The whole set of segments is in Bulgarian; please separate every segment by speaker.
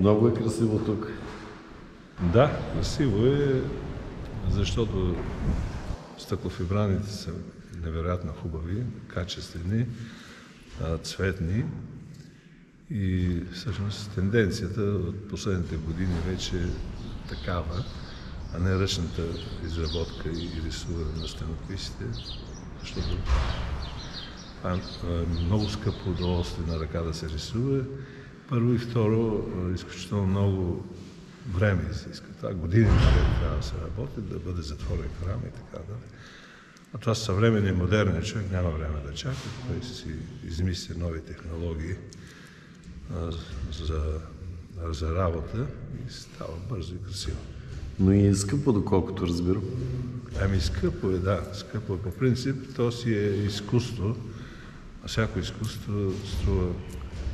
Speaker 1: Много е красиво тук.
Speaker 2: Да, красиво е, защото стъклофибраните са невероятно хубави, качествени, цветни и всъщност тенденцията от последните години вече е такава, а не ръчната изработка и рисуване на стенописите, защото това е много скъпо удоволствие на ръка да се рисува. Първо и второ, изключително много време се иска. Това години трябва да се работи, да бъде затворен храм и така да. А това съвременен и модерен човек няма време да чака, той си измисля нови технологии за работа и става бързо и красиво.
Speaker 1: Но и е скъпо, доколкото разбирам.
Speaker 2: Ами скъпо е, да. Скъпо е по принцип. То си е изкуство. А всяко изкуство струва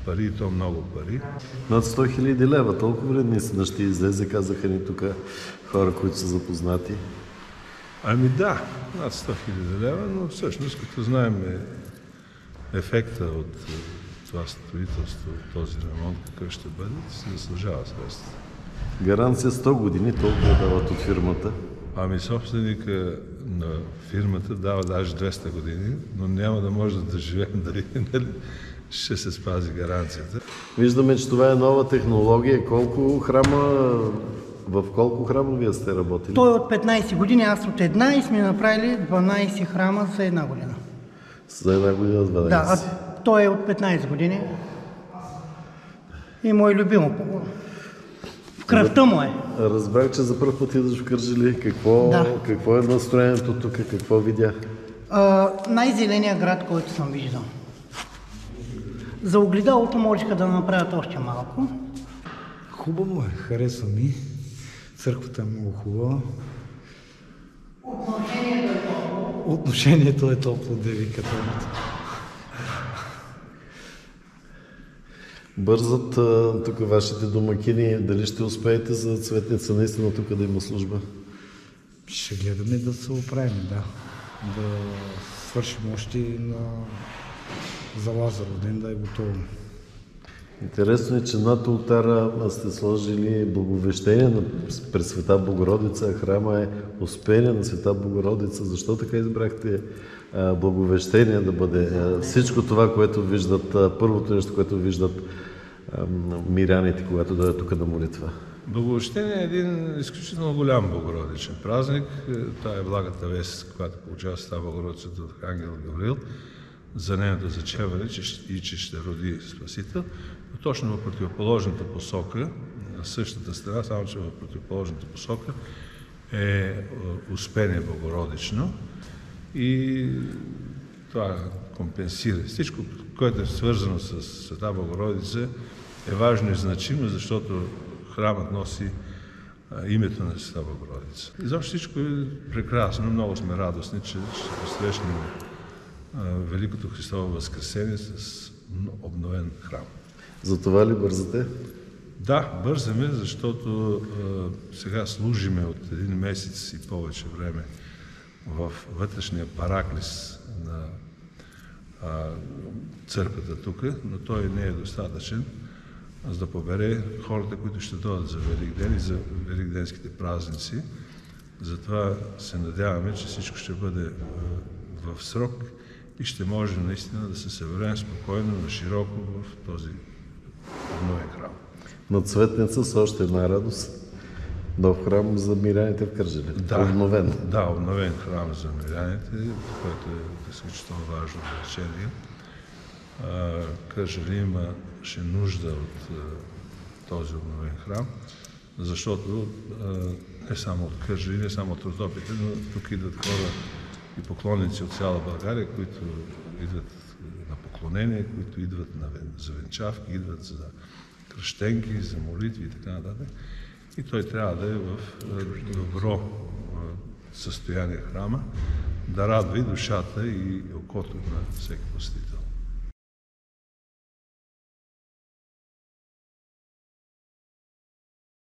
Speaker 2: пари и то много пари.
Speaker 1: Над 100 000 лева. Толкова ли наистина ще излезе, казаха ни тук хора, които са запознати?
Speaker 2: Ами да, над 100 000 лева, но всъщност, като знаем ефекта от това строителство, този ремонт, какъв ще бъде, се заслужава средства.
Speaker 1: Гаранция 100 години, толкова дават от фирмата.
Speaker 2: Ами собственика на фирмата дава даже 200 години, но няма да може да живеем дали ще се спази гаранцията.
Speaker 1: Виждаме, че това е нова технология. В колко храма вие сте работили?
Speaker 3: Той от 15 години, аз от една и сме направили 12 храма за една година.
Speaker 1: За една година 12?
Speaker 3: Да, а той е от 15 години и мой любимо. В кръвта му е.
Speaker 1: Разбрах, че за първ път идваш в Кърджали. Какво е настроението тук? Какво видя?
Speaker 3: Най-зеления град, който съм виждал. За огледалото можеха да направят още малко.
Speaker 4: Хубаво е, харесва ми. Църквата е много хубава. Отношението е топло, да ви католите.
Speaker 1: Бързат тук вашите домакини. Дали ще успеете за Цветница наистина тук да има служба?
Speaker 4: Ще гледаме да се оправим, да. Да свършим още за Лазаров ден да е готово.
Speaker 1: Интересно е, че над ултара сте сложили благовещение на Пресвета Богородица, а храма е Успение на Света Богородица. Защо така избрахте благовещение да бъде всичко това, което виждат, първото нещо, което виждат миряните, когато дойдат тук на молитва?
Speaker 2: Благовещение е един изключително голям богородичен празник. Това е благата вест, която получава Света Богородица от Ангел Гавриил за нейното зачеване и че ще роди Спасител. Но точно в противоположната посока, на същата страна, само че в противоположната посока е Успение Богородично и това компенсира. Всичко, което е свързано с Света Богородица, е важно и значимо, защото храмът носи името на Света Богородица. Изобщо всичко е прекрасно, много сме радостни, че ще посрещнем Великото Христово Възкресение с обновен храм.
Speaker 1: За това ли бързате?
Speaker 2: Да, бързаме, защото сега служиме от един месец и повече време в вътрешния параклис на църквата тук, но той не е достатъчен, за да побере хората, които ще дойдат за Великден и за великденските празници. Затова се надяваме, че всичко ще бъде в срок и ще може наистина да се съберем спокойно, на широко в този обновен храм.
Speaker 1: На Цветница с още една радост. Нов храм за миряните в Кърджали.
Speaker 2: Да,
Speaker 1: обновен.
Speaker 2: Да, обновен храм за миряните, което е изключително важно значение. Кърджали имаше нужда от този обновен храм, защото не само от Кърджали, не само от Родопите, но тук идват хора и поклонници от цяла България, които идват на поклонение, които идват за венчавки, идват за кръщенки, за молитви и така нататък. И той трябва да е в добро състояние храма, да радва и душата и окото на всеки посетител.